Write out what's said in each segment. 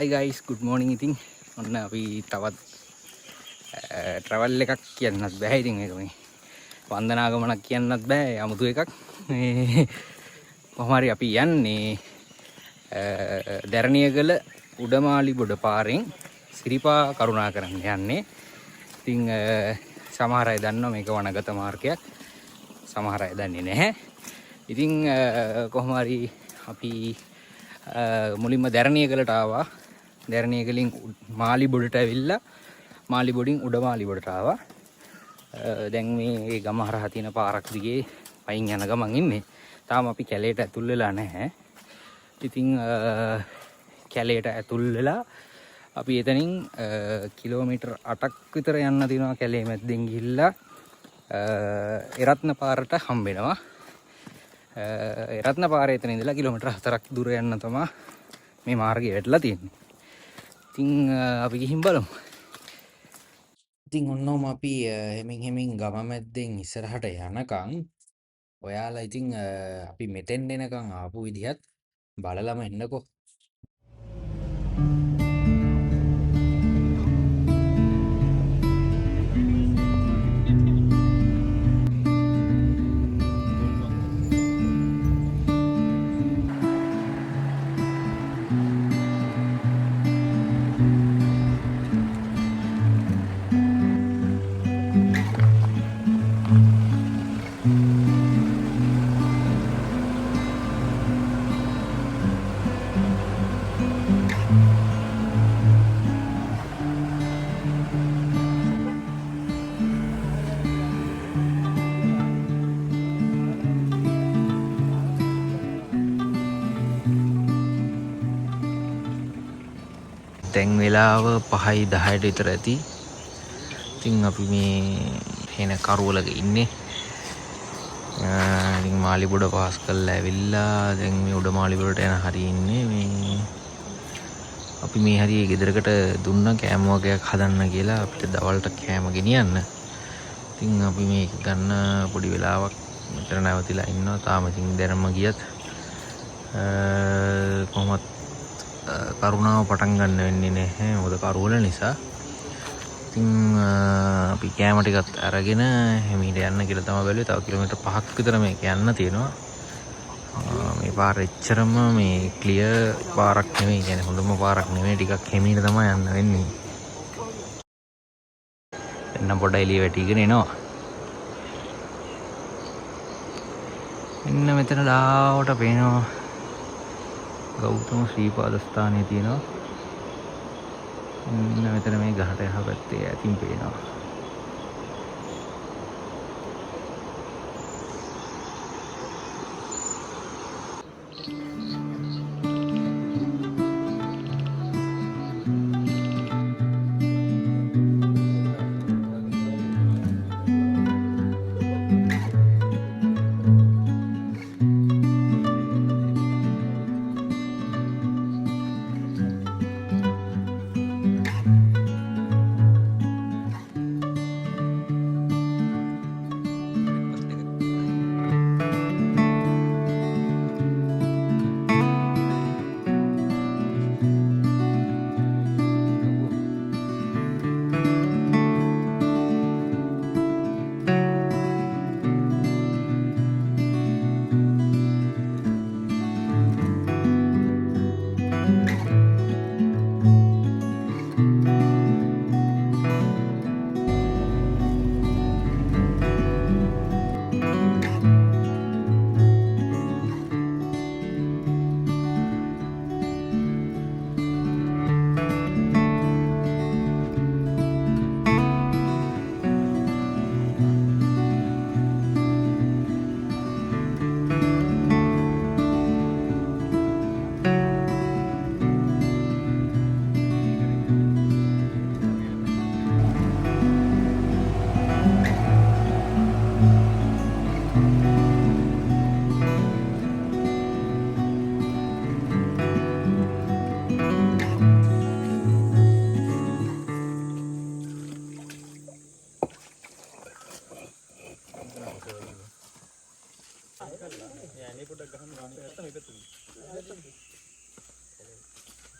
Hi guys, good morning. ඉතින් ඔන්න අපි තවත් travel එකක් කියන්නත් බෑ. ඉතින් මේක මේ වන්දනාගමනක් කියන්නත් බෑ. 아무තු එකක්. මේ කොහොම හරි අපි යන්නේ දැරණියගල උඩමාලිබොඩ පාරෙන් සිරිපා කරුණාකරන් යන්නේ. ඉතින් සමහර අය දන්නවා මේක වනගත මාර්ගයක්. සමහර අය දන්නේ නැහැ. ඉතින් කොහොම හරි අපි මුලින්ම දැරණියගලට ආවා. දැරණියගලින් මාලිබොඩට ඇවිල්ලා මාලිබොඩින් උඩමාලිබොඩට ආවා. දැන් මේ ගම හරහා තියෙන පාරක් දිගේ පයින් යන ගමන් ඉන්නේ. තාම අපි කැලේට ඇතුල් වෙලා නැහැ. ඉතින් කැලේට ඇතුල් වෙලා අපි එතනින් කිලෝමීටර් 8ක් විතර යන්න තියෙනවා. කැලේ මැද්දෙන් ගිහිල්ලා එරත්න පාරට හම්බ වෙනවා. එරත්න පාරේ එතන ඉඳලා කිලෝමීටර් 4ක් දුර යන්න තමයි මේ මාර්ගය වැටලා තියෙන්නේ. ඉතින් අපි ගිහින් බලමු. ඉතින් ඔන්නෝම අපි හෙමින් ගම මැද්දෙන් ඉස්සරහට යනකම් ඔයාලා ඉතින් අපි මෙතෙන් එනකම් ආපු විදිහත් බලලම එන්නකෝ. දැන් වෙලාව 5:10ට විතර ඇති. ඉතින් අපි මේ එන කරුවලක ඉන්නේ. ඉතින් මාලිබොඩ පාස් කරලා ඇවිල්ලා දැන් මේ උඩ මාලිබොඩට යන හරිය ඉන්නේ. මේ අපි මේ හරිය ගෙදරකට දුන්න කෑම වගේක් හදන්න කියලා අපිට දවල්ට කෑම ගෙනියන්න. ඉතින් අපි මේක ගන්න පොඩි වෙලාවක් මෙතන නැවතිලා ඉන්නවා. තාම ඉතින් දැනම ගියත් කොහොමත් කරුණාව පටන් ගන්න වෙන්නේ නැහැ. මොකද කරුවල නිසා. ඉතින් අපි කෑම ටිකත් අරගෙන හිමීට යන්න කියලා තමයි බැලුවේ. තව කිලෝමීටර් 5ක් විතර මේක යන්න තියෙනවා. මේ පාර එච්චරම මේ ක්ලියර් පාරක් නෙමෙයි. කියන්නේ හොඳම පාරක් නෙමෙයි. ටිකක් හිමීට තමයි යන්න වෙන්නේ. එන්න පොඩ එළිය වැටිගෙන එනවා. එන්න මෙතන ඩාවට පේනවා ගෞතම ශ්‍රීපාද ස්ථානයේ තියෙනවා. මෙතන මේ ගහට යහ පැත්තේ ඇතින් පේනවා.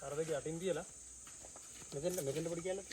අර දෙක යටින් තියලා මෙතෙන්ට පොඩි කැලක්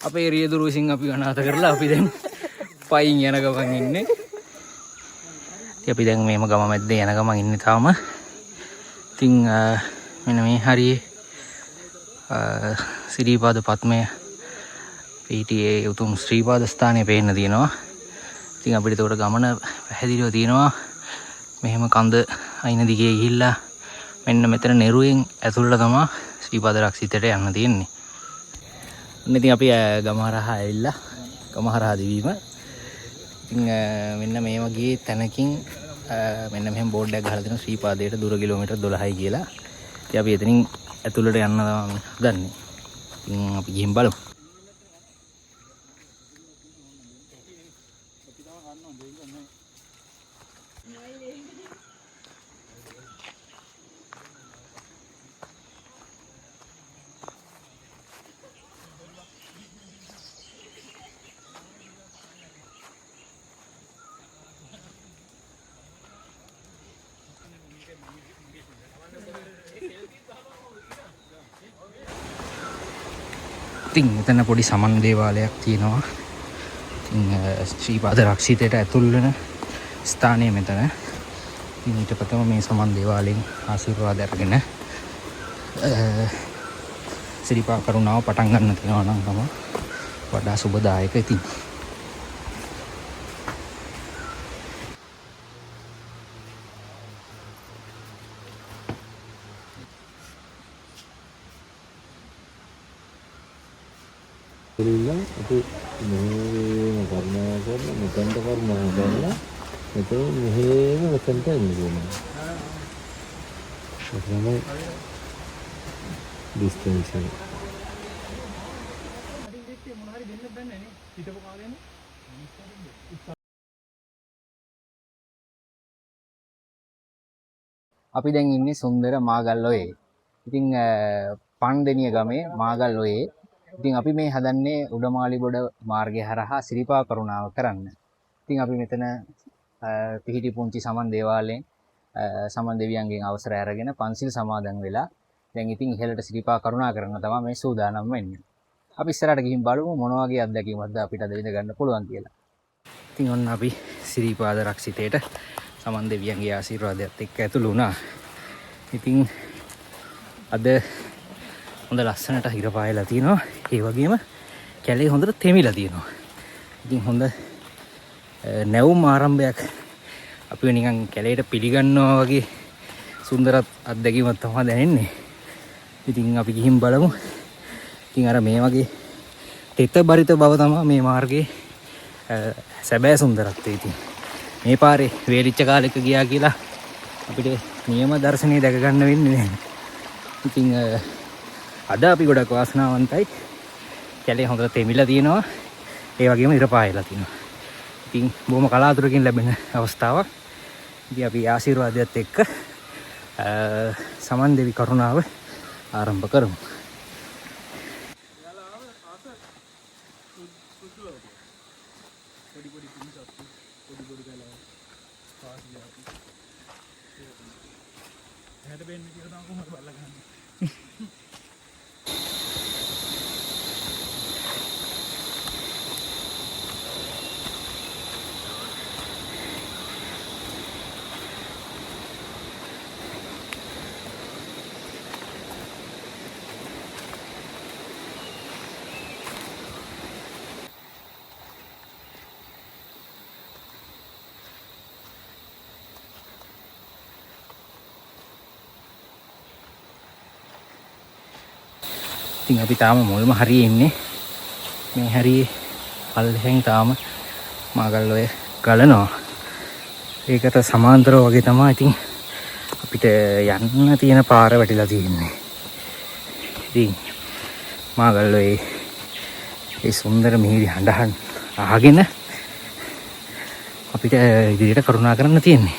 අපේ රියදුරු විසින් අපි අනාථ කරලා අපි දැන් පයින් යන ගමන් ඉන්නේ. ඉතින් අපි දැන් මේම ගම මැද්දේ යන ගමන් ඉන්නේ තාම. ඉතින් මෙන්න මේ හරියේ සිරිපාද පත්මය පීටියේ උතුම් ශ්‍රීපාද ස්ථානය පේන්න තියෙනවා. ඉතින් අපිට ඒකට ගමන පැහැදිලිව තියෙනවා. මෙහෙම කඳ අයින දිගේ ගිහිල්ලා මෙන්න මෙතන නෙරුවෙන් ඇතුළට තමයි ශ්‍රීපාද රක්සිතයට යන්න තියෙන්නේ. ඉතින් අපි ගමහරහා ඇවිල්ලා ගමහරහා දිවීම. ඉතින් මෙන්න මේ වගේ තැනකින් මෙන්න මෙහෙම බෝඩ් එකක් ගහලා තියෙනවා ශ්‍රීපාදයට දුර කිලෝමීටර් 12යි කියලා. ඉතින් අපි එතනින් ඇතුළට යන්න තමයි හදන්නේ. ඉතින් අපි ගිහින් බලමු. ඉතින් මෙතන පොඩි සමන් දේවාලයක් තියෙනවා. ඉතින් ශ්‍රීපාද රක්ෂිතයට ඇතුල් වෙන ස්ථානය මෙතන. ඉතින් ඊට පස්සේ මේ සමන් දේවාලයෙන් ආශිර්වාද අරගෙන ශ්‍රීපා කරුණාව පටන් ගන්න තියෙනවා නම් තමයි වඩා සුබදායක. ඉතින් අපි මෙහෙම කරුණා කරලා මෙතෙන්ට කරුණා කරලා මෙතන මෙහෙම මෙතෙන්ට එන්නේ. ඒක තමයි ඩිස්ටන්ස් එක. අපි දැන් ඉන්නේ සුන්දර මාගල්ලොයේ. ඉතින් පන්දෙනිය ගමේ මාගල්ලොයේ. ඉතින් අපි මේ හදන්නේ උඩමාලිගොඩ මාර්ගය හරහා සිරිපා කරුණාව කරන්න. ඉතින් අපි මෙතන පිහිටි පුංචි සමන් දේවාලයෙන් සමන් දෙවියන්ගෙන් අවසරය අරගෙන පන්සිල් සමාදන් වෙලා දැන් ඉතින් ඉහළට සිරිපා කරුණා කරන්න තමයි මේ සූදානම් වෙන්නේ. අපි ඉස්සරහට ගිහින් බලමු මොන වගේ අත්දැකීමක්ද අපිට අද විඳ ගන්න පුළුවන් කියලා. ඉතින් ඔන්න අපි සිරිපාද රක්ෂිතේට සමන් දෙවියන්ගේ ආශිර්වාදයත් එක්ක ඇතුළු වුණා. ඉතින් අද හොඳ ලස්සනට හිර පායලා තියෙනවා. ඒ වගේම කැලේ හොඳට තෙමිලා තියෙනවා. ඉතින් හොඳ නැවුම් ආරම්භයක් අපිව නිකන් කැලේට පිළිගන්නවා වගේ සුන්දර අත්දැකීමක් තමයි දැනෙන්නේ. ඉතින් අපි ගිහින් බලමු. ඉතින් අර මේ වගේ තෙත බරිත බව තමයි මේ මාර්ගයේ සැබෑ සුන්දරත්වය. ඉතින් මේ පාරේ වේලිච්ච කාලෙක ගියා කියලා අපිට නියම දර්ශනීය දැක ගන්න වෙන්නේ නැහැ. ඉතින් අද අපි ගොඩක් වාසනාවන්තයි. කැලේ හොඳට තෙමිලා තියෙනවා. ඒ වගේම ඉර පායලා තියෙනවා. ඉතින් බොහොම කලාතුරකින් ලැබෙන අවස්ථාවක්. ඉතින් අපි ආශිර්වාදයත් එක්ක සමන් දෙවි කරුණාව ආරම්භ කරමු. ඉතින් අපි තාම මුල්ම හරියේ ඉන්නේ. මේ හරියේ පල්ලෙහෙන් තාම මාගල් ඔය ගලනවා. ඒකට සමාන්තරව වගේ තමයි ඉතින් අපිට යන්න තියෙන පාර වැටිලා තියෙන්නේ. ඉතින් මාගල් ඔය ඒ සුන්දර මිහිරි හඬහන් අහගෙන අපිට ඉදිරියට කරුණා කරන්න තියෙන්නේ.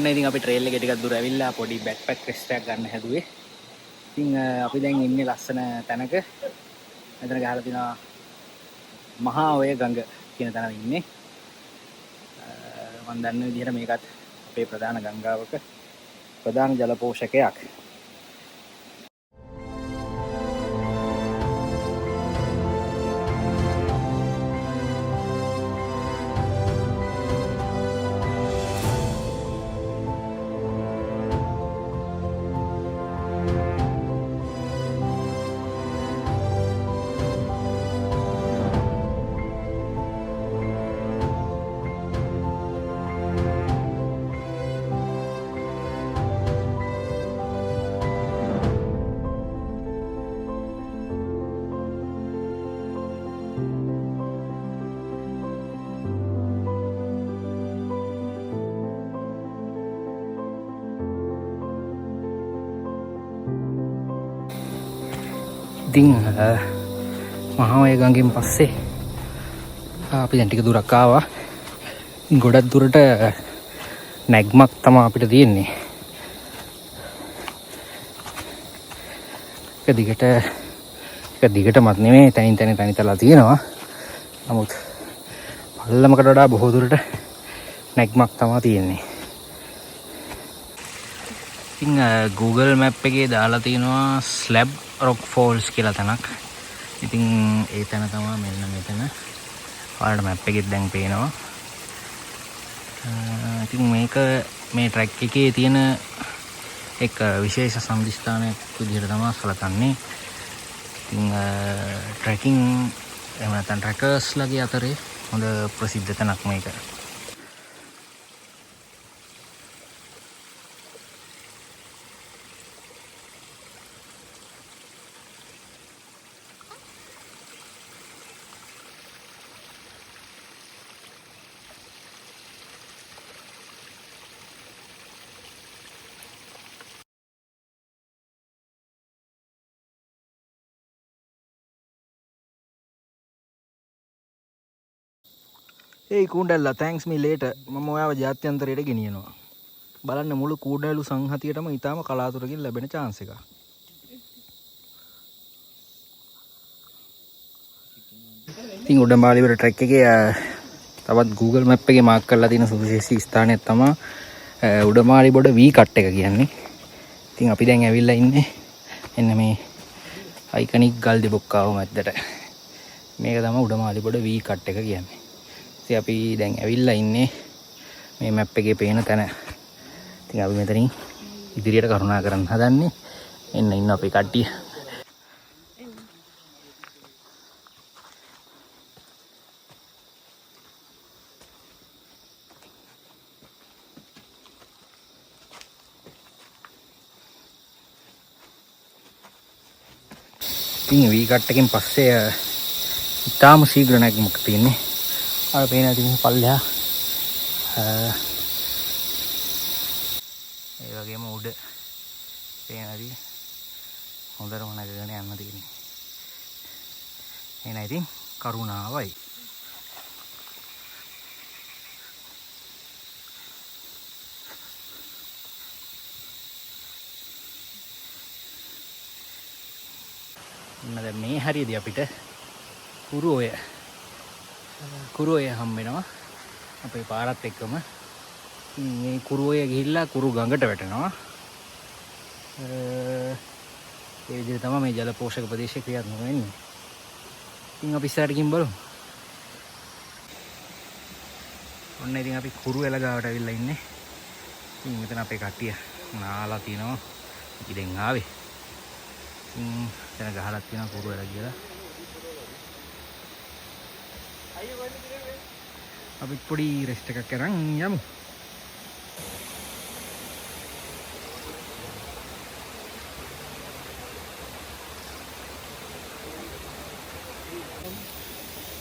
ඔන්න ඉතින් අපි ට්‍රේල් එකේ ටිකක් දුර ඇවිල්ලා පොඩි බෑක්පැක් රෙස්ට් එකක් ගන්න හැදුවේ. ඉතින් අපි දැන් ඉන්නේ ලස්සන තැනක. මෙතන ගහලා තිනවා මහා ඔය ගඟ කියන තැන ඉන්නේ. මම දන්න විදිහට මේකත් අපේ ප්‍රධාන ගංගාවක ප්‍රධාන ජල පෝෂකයක්. ඉතින් මහා ඔය ගඟෙන් පස්සේ අපි දැන් ටික දුරක් ආවා. ගොඩක් දුරට නැග්මක් තමයි අපිට තියෙන්නේ. එක දිගටමත් නෙමෙයි තනින් තනලා තියෙනවා. නමුත් පල්ලමකට වඩා බොහෝ දුරට නැග්මක් තමයි තියෙන්නේ. ඉතින් Google Map එකේ දාලා තියෙනවා ස්ලැබ් රොක් ෆෝල්ස් කියලා තැනක්. ඉතින් ඒ තැන තමයි මෙන්න මෙතන. ඔයාලට මැප් එකෙත් දැන් පේනවා. ඉතින් මේක මේ ට්‍රැක් එකේ තියෙන එක විශේෂ සම්දිස්ථානයක් විදිහට තමයි සලකන්නේ. ඉතින් ට්‍රැකින් එහෙම නැත්නම් ට්‍රැකර්ස්ලාගේ අතරේ හොඳ ප්‍රසිද්ධ තැනක් මේක. ඒ කූඩල්ලා තැන්ක්ස් මී ලේටර්. මම ඔයාව ජාත්‍යන්තරයට ගෙනියනවා. බලන්න මුළු කූඩලු සංහතියටම ඊටාම කලාතුරකින් ලැබෙන chance එකක්. ඉතින් උඩමාලිවර ට්‍රැක් එකේ තවත් Google Map එකේ මාක් කරලා තියෙන සුවිශේෂී ස්ථානයක් තමයි උඩමාලි බොඩ වී කට් එක කියන්නේ. ඉතින් අපි දැන් ඇවිල්ලා ඉන්නේ එන්න මේ අයිකනික් ගල් දෙබොක්කාව මැද්දට. මේක තමයි උඩමාලි බොඩ වී කට් එක කියන්නේ. ඉතින් අපි දැන් ඇවිල්ලා ඉන්නේ මේ මැප් එකේ පේන තැන. ඉතින් අපි මෙතනින් ඉදිරියට කරුණා කරන්න හදන්නේ. එන්න ඉන්න අපේ කට්ටිය. ඉතින් වී කට් එකෙන් පස්සේ ඉතාලම ශීඝ්‍ර නැගීමක් තියෙන්නේ. අර පේන ඉතින් පල්ලෙහා ඒ වගේම උඩ පේනදි හොඳටම නැගගෙන යන්න තියෙන්නේ. එනයි ඉතින් කරුණාවයි. මේ හරියදී අපිට කුරුඔය හම්බ වෙනවා අපේ පාරත් එක්කම. මේ කුරුඔය ගිහිල්ලා කුරු ගඟට වැටෙනවා. ඒ විදිහට තමයි මේ ජල පෝෂක ප්‍රදේශය ක්‍රියාත්මක වෙන්නේ. ඉතින් අපි ඉස්සරහට ගිහින් බලමු. ඔන්න ඉතින් අපි කුරුවෙල ගාවට ඇවිල්ලා ඉන්නේ. ඉතින් මෙතන අපේ කට්ටිය නාලා තිනවා. ඉතින් ආවේ. එතන ගහලා තියෙනවා කුරුවෙල කියලා. අපි පොඩි රෙස්ට් එකක් කරන් යමු.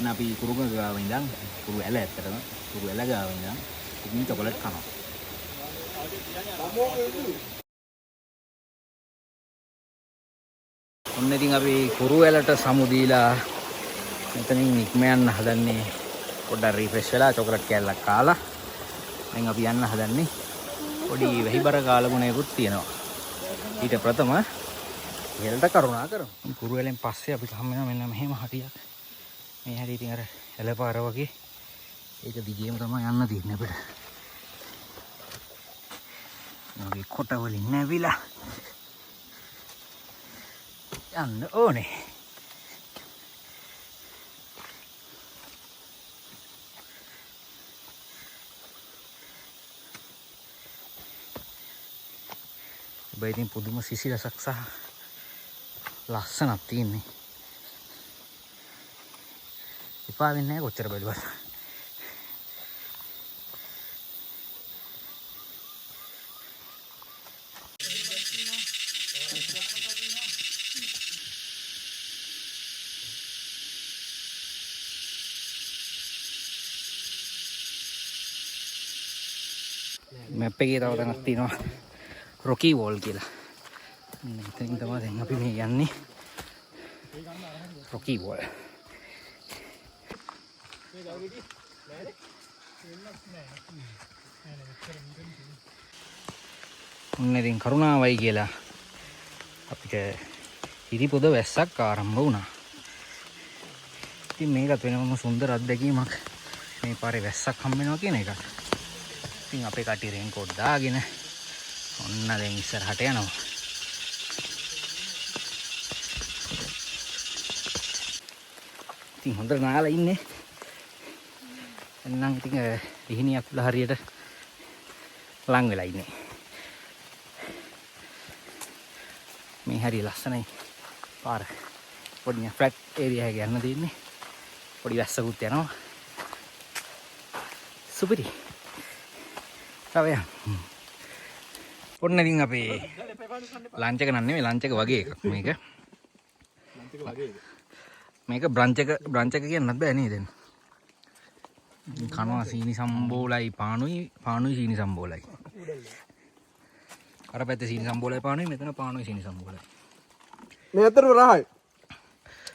අපි කුරුග ගාව ඉඳන් කුරු ඇල ඇත්තටම කුරු ඇල ගාව ඉඳන් ඉතින් චොකලට් කනවා. ඔන්න ඉතින් අපි කුරු ඇලට සමු දීලා මෙතනින් නික්ම යන්න හදන්නේ. පොඩ්ඩක් රිෆ්‍රෙෂ් වෙලා චොකලට් කෑල්ලක් කාලා දැන් අපි යන්න හදන්නේ. පොඩි වෙහිබර කාලගුණයකුත් තියෙනවා. ඊට ප්‍රථම ඉහළට කරුණා කරමු. කුරු ඇලෙන් පස්සේ අපිට හම් වෙනවා මෙන්න මෙහෙම හටියක්. මේ හැටි ඉතින් අර එළපාර වගේ ඒක දිගේම තමයි යන්න තියෙන්නේ අපිට. මේ කොට වලින් නැවිලා යන්න ඕනේ. ඔබ ඉතින් පුදුම සිසිලසක් සහ ලස්සනක් තියෙන්නේ. එපා වෙන්නේ නැහැ කොච්චර බැලුවත්. මැප් එකේ තව තැනක් තියෙනවා රොකී වෝල් කියලා. එතනින් තමයි දැන් අපි මේ යන්නේ. Rocky wall. ඔන්න ඉතින් කරුණාවයි කියලා අපිට ඉරිපොද වැස්සක් ආරම්භ වුණා. ඉතින් මේකත් වෙනම සුන්දර අත්දැකීමක්. මේ පාරේ වැස්සක් හම්බ වෙනවා කියන එක. ඉතින් අපේ කට්ටිය රේන්කෝට් දාගෙන ඔන්න දැන් ඉස්සරහට යනවා. ඉතින් හොඳට නාලා ඉන්නේ. එන්නම් ඉතින් ඉහිණියක් උඩ හරියට ලං වෙලා ඉන්නේ. මේ හරිය ලස්සනයි පාර. පොඩි ෆ්ලැට් ඒරියා එකක යන්න තියෙන්නේ. පොඩි වැස්සකුත් යනවා. සුපිරි. තව යන්න. ඔන්න ඉතින් අපේ ලන්ච් එක නන්නේ ලන්ච් එක වගේ එකක් මේක. මේක බ්‍රන්ච් එක කියන්නත් බෑ නේද? කනවා සීනි සම්බෝලයි පානුයි සීනි සම්බෝලයි. අර පැත්තේ සීනි සම්බෝලයි පානුයි මෙතන පානුයි සීනි සම්බෝලයි. මේ ඇත්තටම රහයි.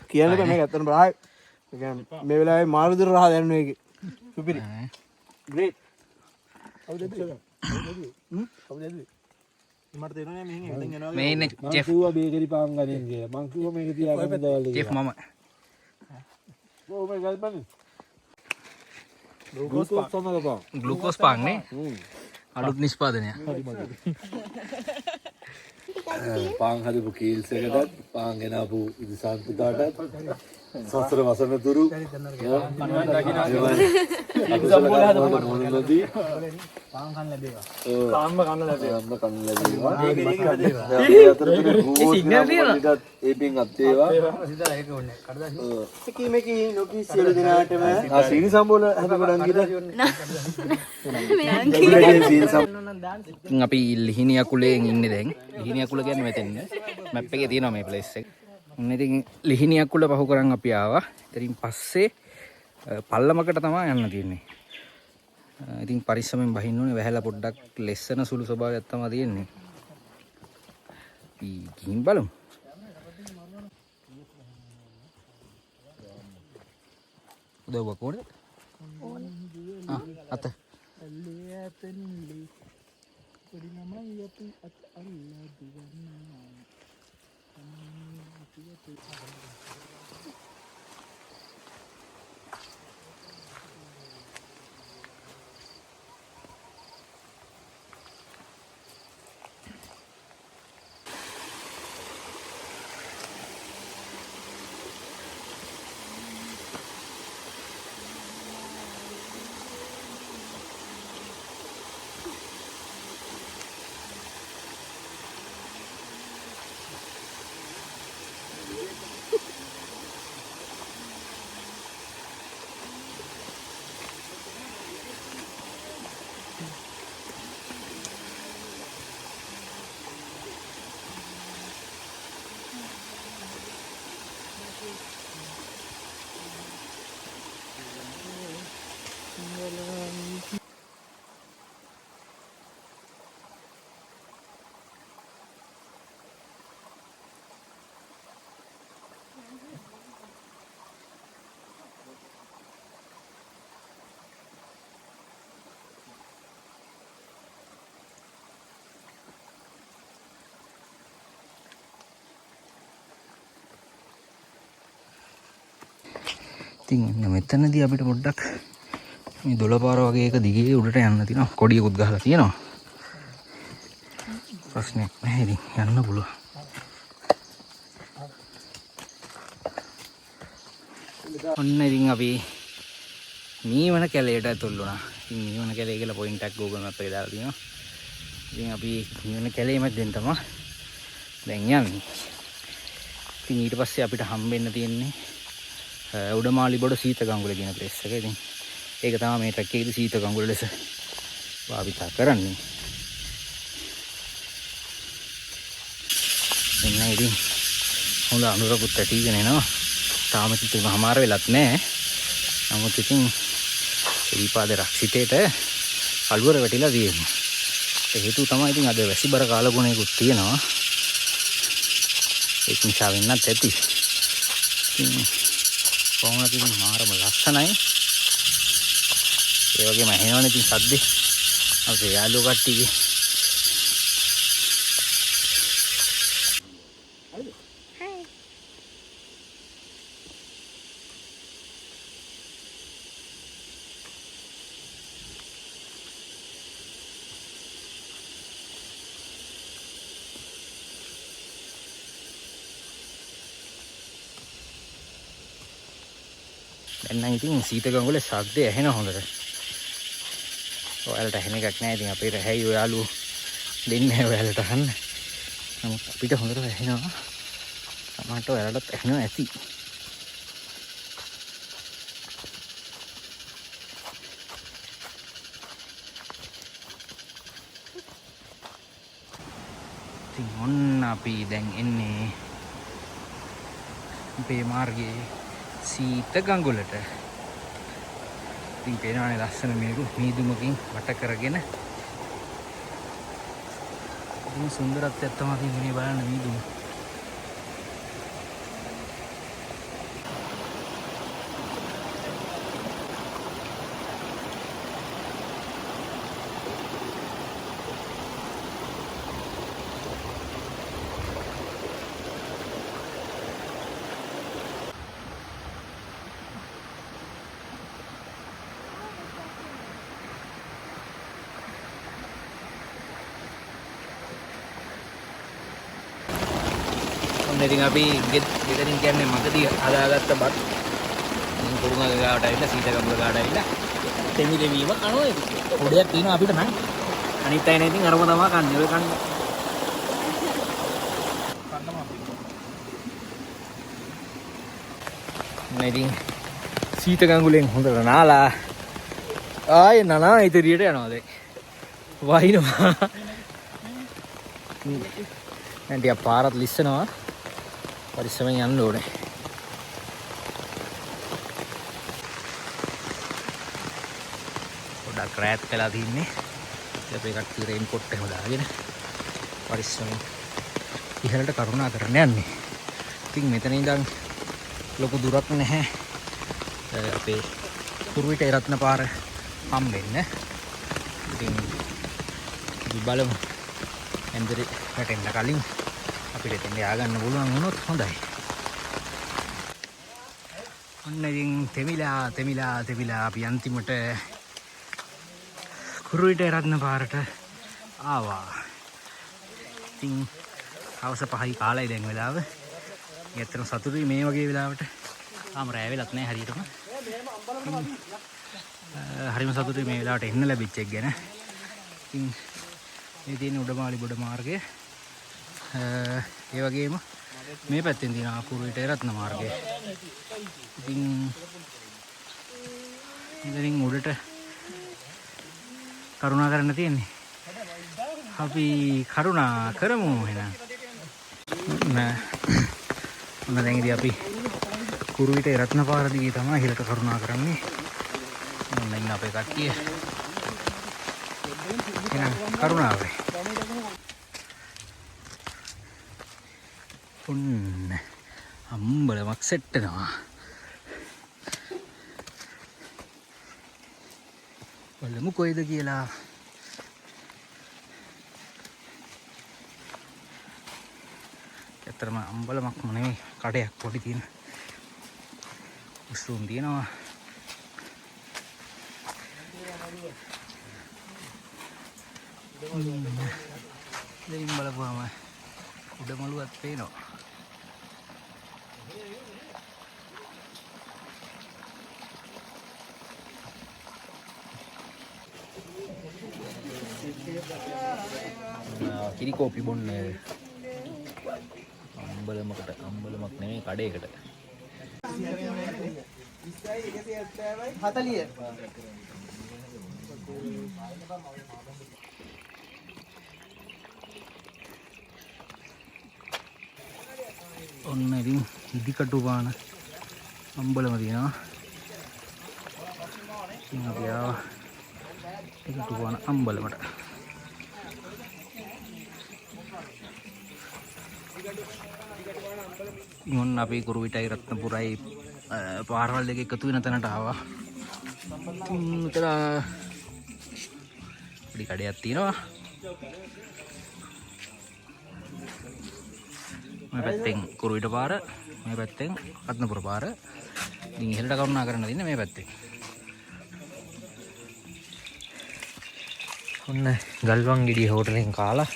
කියන්නේ බෑ මේක ඇත්තටම රහයි. ඒ කියන්නේ මේ වෙලාවේ මාරුදුර රහ දැනෙන එකේ. සුපිරි. ග්‍රේට්. මට තේරුණා මෙහෙන් එතෙන් යනවා. මේ ඉන්නේ චෙෆ්. කිව්වා බේකරි පාන් ගනින් කියලා. මං කිව්වා මේක තියාගන්න දාලා. චෙෆ් මම. ඕ මේ ගල්පන්නේ. ග්ලූකෝස් පාන් නේ. අලුත් නිෂ්පාදනය. පාන් හදපු කීල්ස් එකටත් පාන් ගෙනාපු ඉදිසාන් පුතාටත් සසර වසනතුරු ඒ පින් අත්තේවා කීමකී නොකී සියලු දෙනාටම සීනි සම්බෝල හැදගොඩන්ගිට ඉතින් අපි ලිහිණිය කුලයෙන් ඉන්නේ දැන්. ලිහිණිය කුල කියන්නේ මෙතන. මැප් එකේ තියෙනවා මේ ප්ලේස් එක. ඉතින් ලිහිණිය කුල පහු කරන් අපි ආවා. ඉතින් පස්සේ පල්ලමකට තමයි යන්න තියෙන්නේ. ඉතින් පරිස්සමෙන් බහින්න ඕනේ. වැහැලා පොඩ්ඩක් ලෙස්සන සුළු ස්වභාවයක් තමයි තියෙන්නේ. අපි ගිහින් බලමු. උදව්ව කොහෙද? අත. ඉතින් මෙතනදී අපිට පොඩ්ඩක් මේ දොළපාර වගේ එක දිගේ උඩට යන්න තියෙනවා. කොඩියකුත් ගහලා තියෙනවා. ප්‍රශ්නයක් නැහැ. ඉතින් යන්න පුළුවන්. ඔන්න ඉතින් අපි මීවන කැලේට ඇතුල් වුණා. ඉතින් මීවන කැලේ කියලා පොයින්ට් එකක් Google Map එකේ දාලා තියෙනවා. ඉතින් අපි මීවන කැලේ මැද්දෙන් තමයි දැන් යන්නේ. ඉතින් ඊට පස්සේ අපිට හම්බෙන්න තියෙන්නේ උඩමාලිබොඩ සීත ගංගුල කියන ප්ලේස් එක. ඉතින් ඒක තමයි මේ ට්‍රැක් එකේදී සීත ගංගුල ලෙස භාවිතා කරන්නේ. එන්න ඉතින් හොඳ අනුරකුත් ඇටිගෙන එනවා. තාම කිසිම හමාර වෙලත් නැහැ. නමුත් ඉතින් ශ්‍රීපාද රක්ෂිතේට අලුවර වැටිලා තියෙනවා. ඒ හේතුව තමයි ඉතින් අද වැසිබර කාලගුණයකුත් තියෙනවා. ඒක නිසා වෙන්නත් ඇති. ඉතින් කොහොමද ඉතින් මාරම ලස්සනයි. ඒ වගේම ඇහෙනවනේ ඉතින් සද්දේ. අපේ යාළුවෝ කට්ටියගේ. දැන් ඉතින් සීත ගඟුලේ ශබ්දය ඇහෙන හොඳට. ඔයාලට ඇහෙන එකක් නැහැ. ඉතින් අපේ රැහැයි ඔයාලු දෙන්නේ නැහැ ඔයාලට අහන්න. නමුත් අපිට හොඳට ඇහෙනවා. සමහරට ඔයාලටත් ඇහෙනවා ඇති. ඉතින් ඔන්න අපි දැන් එන්නේ අපේ මාර්ගයේ සීත ගඟුලට. ඉතින් පේනවානේ ලස්සන මීදුමකින් වට කරගෙන. ඉතින් සුන්දරත්වයක් තමයි තියෙන්නේ බලන්න මීදුම. ඉතින් අපි ගෙදරින් කියන්නේ මගදී හදාගත්ත බත්. ඉතින් කුරුමගේ ගාවට ඇවිල්ලා සීතකම්බල ගාවට ඇවිල්ලා තෙමි දෙවීම කනවා ඒක. පොඩයක් තියෙනවා අපිට නම්. අනිත් අය නේ ඉතින් අරම තමයි කන්නේ. ඔය කන්නේ. ඉතින් සීතකංගුලෙන් හොඳට නාලා ආයේ නනා ඉදිරියට යනවා දැන්. වහිනවා. දැන් ටිකක් පාරත් ලිස්සනවා. පරිස්සමෙන් යන්න ඕනේ. පොඩක් රෑත් වෙලා තින්නේ. අපි කට්ටිය රේන් කොට් එහෙම දාගෙන පරිස්සමෙන් ඉහළට කරුණා කරන්න යන්නේ. ඉතින් මෙතන ඉඳන් ලොකු දුරක් නැහැ. අපේ කුරුවිට රත්න පාර හම්බෙන්න. ඉතින් අපි බලමු. එන්දරි වැටෙන්න කලින් අපිට එතෙන් ය아가න්න පුළුවන් වුණොත් හොඳයි. ඔන්න ඉතින් තෙමිලා අපි අන්තිමට කුරුවිට රත්න පාරට ආවා. ඉතින් හවස 5යි කාලයි දැන් වෙලාව. ඇත්තටම සතුටුයි මේ වගේ වෙලාවට. තාම රැ වෙලත් නැහැ හරියටම. හරිම සතුටුයි මේ වෙලාවට එන්න ලැබිච්ච එක ගැන. ඉතින් මේ තියෙන උඩමාලි බොඩ මාර්ගය. ඒ වගේම මේ පැත්තෙන් තියෙන කුරුවිට රත්න මාර්ගය. ඉතින් ඉතින් උඩට කරුණා කරන්න තියෙන්නේ. අපි කරුණා කරමු එහෙනම්. ඔන්න දැන් ඉතින් අපි කුරුවිට රත්න පාර දිගේ තමයි ඉහළට කරුණා කරන්නේ. ඔන්න ඉන්න අපේ කට්ටිය. එහෙනම් කරුණාවේ. ඔන්න අම්බලමක් සෙට් වෙනවා. බලමු කොයිද කියලා. ඇත්තටම අම්බලමක්ම නෙවෙයි කඩයක් පොඩි තියෙන. උස්රුම් තියෙනවා. දෙයින් බලපුවාම උඩමළුවක් පේනවා. කිරි කෝපි බොන්න අම්බලමක් නෙමෙයි කඩේකට. 40. ඔන්න ඉතින් ඉදිකටු පාන අම්බලම තියෙනවා. ඉතින් අපි ආවා ඉදිකටු පාන අම්බලමට. ඔන්න අපි කුරුවිටයි රත්නපුරයි පාරවල් දෙක එකතු වෙන තැනට ආවා. මෙතන පොඩි කඩයක් තියෙනවා. මේ පැත්තෙන් කුරුවිට පාර, මේ පැත්තෙන් රත්නපුර පාර. ඉතින් ඉහළට කරුණා කරන්න දෙන්නේ මේ පැත්තෙන්. ඔන්න ගල්වන් ගෙඩිය හෝටලෙන් කාලා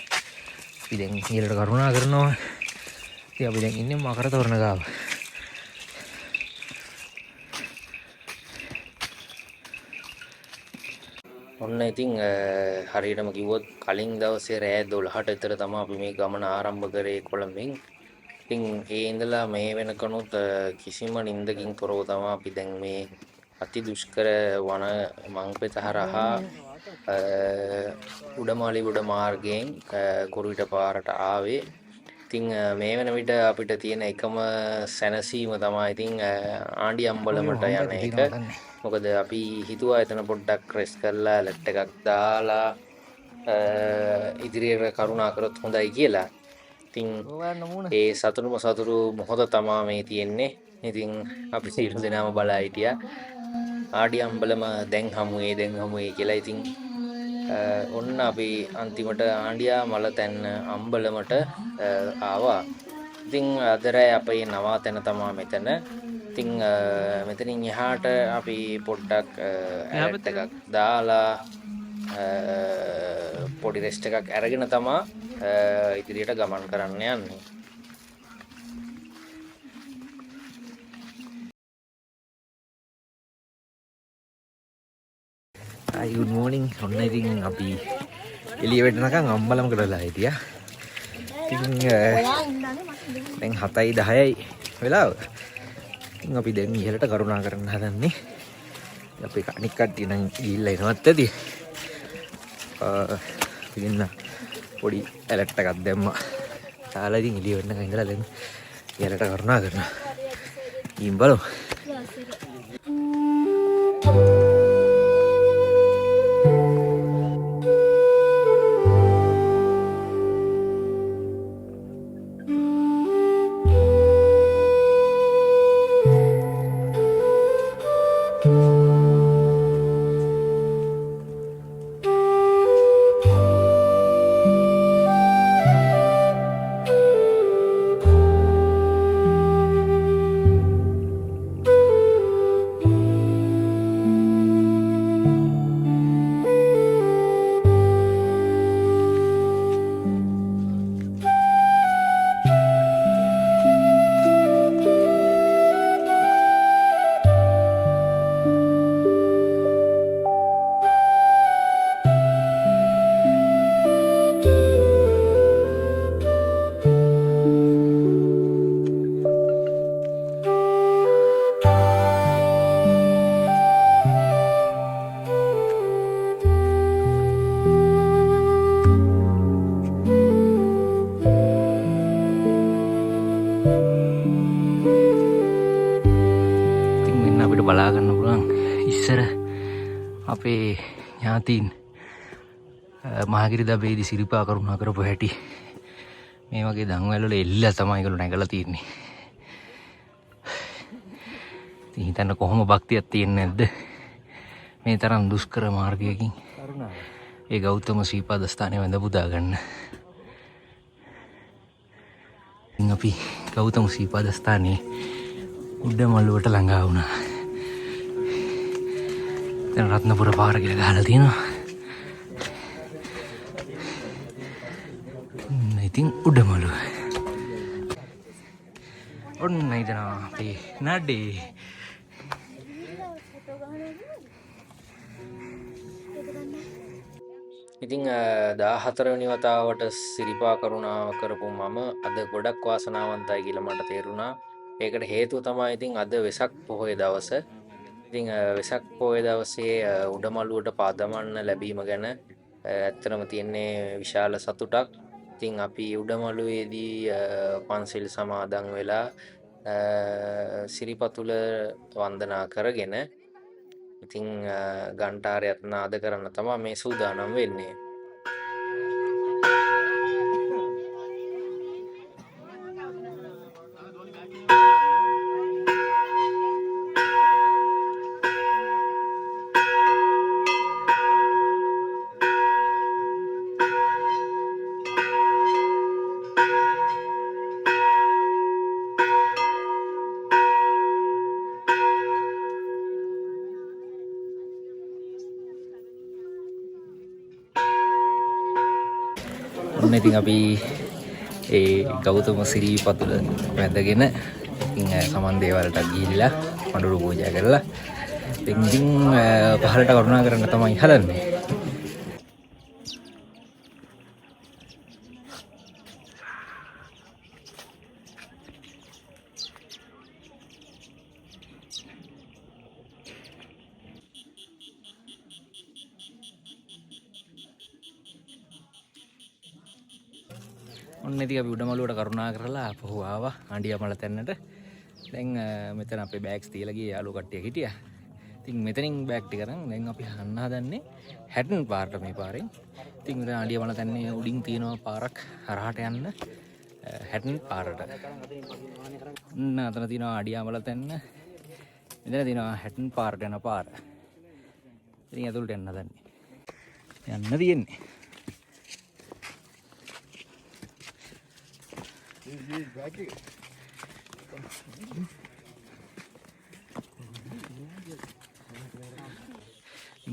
අපි දැන් ඉහළට කරුණා කරනවා. ඉතින් අපි දැන් ඉන්නේ මකර තොරණ ගාව. ඔන්න ඉතින් හරියටම කිව්වොත් කලින් දවසේ රෑ 12ට විතර තමයි අපි මේ ගමන ආරම්භ කරේ කොළඹින්. ඉතින් ඒ ඉඳලා මේ වෙනකනුත් කිසිම නිින්දකින් තොරව තමයි අපි දැන් මේ අති දුෂ්කර වන මංපෙත හරහා උඩමාලි උඩ මාර්ගයෙන් කුරුවිට පාරට ආවේ. ඉතින් මේ වෙන විට අපිට තියෙන එකම සැනසීම තමයි ඉතින් ආණ්ඩි අම්බලමට යන එක. මොකද අපි හිතුවා එතන පොඩ්ඩක් රෙස් කරලා ලැට් එකක් දාලා ඉදිරියට කරුණා කරොත් හොඳයි කියලා. ඉතින් ඒ සතුටුම සතුටු මොහොත තමයි මේ තියෙන්නේ. ඉතින් අපි සියලු දෙනාම බලා හිටියා ආණ්ඩි අම්බලම දැන් හමුවේ කියලා. ඉතින් ඔන්න අපි අන්තිමට ආණ්ඩියා මලතැන්න අම්බලමට ආවා. ඉතින් අද රෑ අපේ නවාතැන තමයි මෙතන. ඉතින් මෙතනින් එහාට අපි පොඩ්ඩක් ඇලට් එකක් දාලා පොඩි රෙස්ට් එකක් අරගෙන තමයි ඉදිරියට ගමන් කරන්න යන්නේ. good morning. ඔන්න ඉතින් අපි එළිය වෙටනකම් අම්බලම කරලා හිටියා. ඉතින් දැන් 7යි 10යි වෙලාව. ඉතින් අපි දැන් ඉහළට කරුණා කරන්න හදන්නේ. අපි අනික් කට්ටිය නම් ගිහිල්ලා එනවත් ඇති. ඉතින් පොඩි ඇලර්ට් එකක් දැම්මා. තාලා ඉතින් එළිය වෙටනකම් ඉඳලා දැන් ඉහළට කරුණා කරනවා. ඉතින් බලමු. බලා ගන්න පුළුවන් ඉස්සර අපේ ඥාතීන් මහගිරි දබේදී සිරිපා කරුණා කරපු හැටි මේ වගේ දන්වැල් වල එල්ලලා තමයි ඒගොල්ලෝ නැගලා තියෙන්නේ. ඉතින් හිතන්න කොහොම භක්තියක් තියෙන්නේ නැද්ද මේ තරම් දුෂ්කර මාර්ගයකින් ඒ ගෞතම ශ්‍රීපාද ස්ථානයේ වැඳ පුදා ගන්න. ඉතින් අපි ගෞතම ශ්‍රීපාද ස්ථානයේ උඩමළුවට ළඟා වුණා. දැන් රත්නපුර පාර කියලා ගහලා තියෙනවා. ඉතින් උඩමළුව. ඔන්න ඉතන අපේ නඩේ. ඉතින් 14 වෙනි වතාවට සිරිපා කරුණාව කරපු මම අද ගොඩක් වාසනාවන්තයි කියලා මට තේරුණා. ඒකට හේතුව තමයි ඉතින් අද වෙසක් පොහොය දවස. ඉතින් වෙසක් පොහොය දවසේ උඩමළුවට පාදමන්න ලැබීම ගැන ඇත්තටම තියෙන්නේ විශාල සතුටක්. ඉතින් අපි උඩමළුවේදී පන්සිල් සමාදන් වෙලා සිරිපතුල වන්දනා කරගෙන ඉතින් ගන්ටාරයත් නාද කරන්න තමයි මේ සූදානම් වෙන්නේ. ඔන්න ඉතින් අපි ඒ ගෞතම සිරිපතුල වැදගෙන ඉතින් සමන් දේවල්ට ගිහිල්ලා මඩුරු පූජා කරලා ඉතින් පහළට කරුණා කරන්න තමයි හදන්නේ. ඔන්න ඉතින් අපි උඩමළුවට කරුණා කරලා ආපහු ආවා අඬියමල තැන්නට. දැන් මෙතන අපේ බෑග්ස් තියලා ගියේ යාළුවෝ කට්ටිය හිටියා. ඉතින් මෙතනින් බෑග් ටික අරන් දැන් අපි යන්න හදන්නේ හැටන් පාරට මේ පාරෙන්. ඉතින් මෙතන අඬියමල තැන්නේ උඩින් තියෙනවා පාරක් හරහාට යන්න හැටන් පාරට. ඔන්න අතන තියෙනවා අඬියමල තැන්න. මෙතන තියෙනවා හැටන් පාරට යන පාර. ඉතින් ඇතුළට යන්න හදන්නේ. යන්න තියෙන්නේ.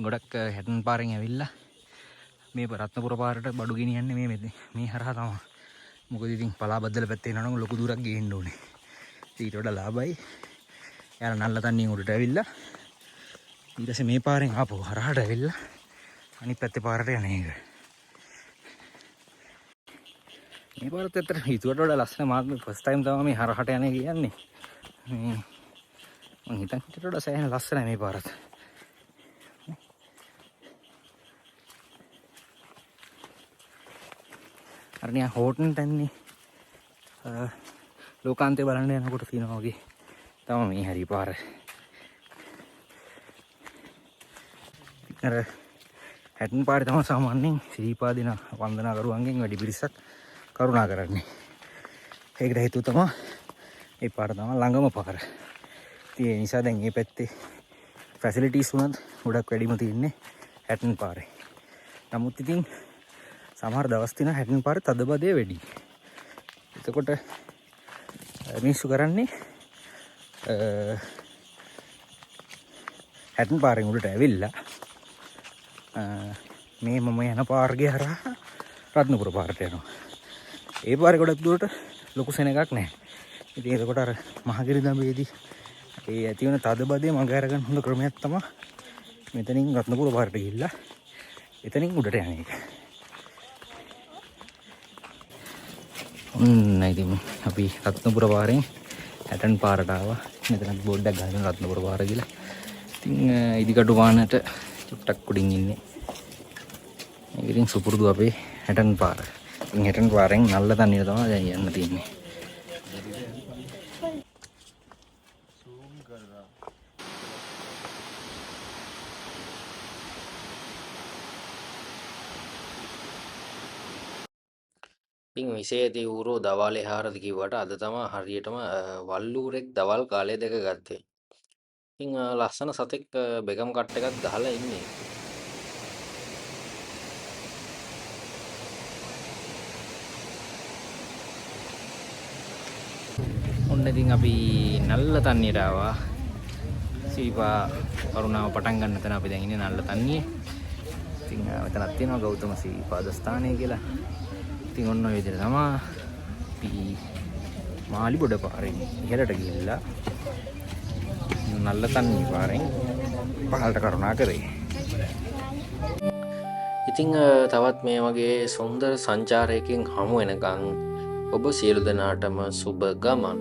ගොඩක් හැටන් පාරෙන් ඇවිල්ලා මේ රත්නපුර පාරට බඩු ගෙනියන්නේ මේ හරහා තමයි. මොකද ඉතින් පලාබද්දල පැත්තේ යනවා නම් ලොකු දුරක් ගේන්න ඕනේ. ඊට වඩා ලාභයි. යාර නල්ල තන්නේ උඩට ඇවිල්ලා ඊට පස්සේ මේ පාරෙන් ආපහු හරහාට ඇවිල්ලා අනිත් පැත්තේ පාරට යන එක. මේ පාරත් ඇත්තට හිතුවට වඩා ලස්සන. මාත් ෆස්ට් ටයිම් තමයි මේ හරහාට යන්නේ කියන්නේ. මම හිතන් හිතුවට වඩා සෑහෙන ලස්සනයි මේ පාරත්. අරණිය හෝටන් තන්නේ ලෝකාන්තේ බලන්න යනකොට තියෙනවා වගේ තමයි මේ හරි පාර. අර හැටන් පාරේ තමයි සාමාන්‍යයෙන් ශ්‍රීපා දින වන්දනා කරුවන්ගෙන් වැඩි පිරිසක් කරුණා කරන්නේ. ඒකට හේතුව තමයි මේ පාර තමයි ළඟම පාර. ඉතින් ඒ නිසා දැන් මේ පැත්තේ ෆැසිලිටිස් උනත් ගොඩක් වැඩිම තියෙන්නේ හැටන් පාරේ. නමුත් ඉතින් සමහර දවස් තියෙන හැටන් පාරේ තදබදය වැඩි. එතකොට මිනිස්සු කරන්නේ හැටන් පාරෙන් උඩට ඇවිල්ලා මේ මම යන පාරගේ හරහා රත්නපුර පාරට යනවා. ඒ පාරේ ගොඩක් දුරට ලොකු සෙනගක් නැහැ. ඉතින් එතකොට අර මහගිරි දඹේදී ඒ ඇති වෙන තදබදය මග අරගන්න හොඳ ක්‍රමයක් තමයි මෙතනින් රත්නපුර පාරට ගිහිල්ලා එතනින් උඩට යන එක. ඉතින් අපි රත්නපුර පාරෙන් හැටන් පාරට ආවා. මෙතනත් බෝඩ් එකක් ගහගෙන රත්නපුර පාර කියලා. ඉතින් ඉදිකටු වාහනට චුට්ටක් උඩින් ඉන්නේ. මේක ඉතින් සුපුරුදු අපේ හැටන් පාර. ඉතින් හැටන් පාරෙන් නල්ල තනියට තමයි දැන් යන්න තියෙන්නේ. ඉතින් විශේෂදී ඌරෝ දවාලේ ආහාරද කිව්වට අද තමයි හරියටම වල්ලූරෙක් දවල් කාලේ දෙක ගත්තේ. ඉතින් ලස්සන සතෙක් බෙගම් කට් එකක් ගහලා ඉන්නේ. ඔන්න ඉතින් අපි නල්ල තන්නියට ආවා. සීපා කරුණාව පටන් ගන්න තැන අපි දැන් ඉන්නේ නල්ල තන්නියේ. ඉතින් මෙතනක් තියෙනවා ගෞතම සීපාද ස්ථානය කියලා. ඉතින් ඔන්න ඔය විදිහට තමයි අපි මාලිබොඩ පාරෙන් ඉහළට ගිහිල්ලා නල්ල තන්නිය පාරෙන් පහළට කරුණා කරේ. ඉතින් තවත් මේ වගේ සුන්දර සංචාරයකින් හමු වෙනකන් ඔබ සියලු දෙනාටම සුබ ගමන්.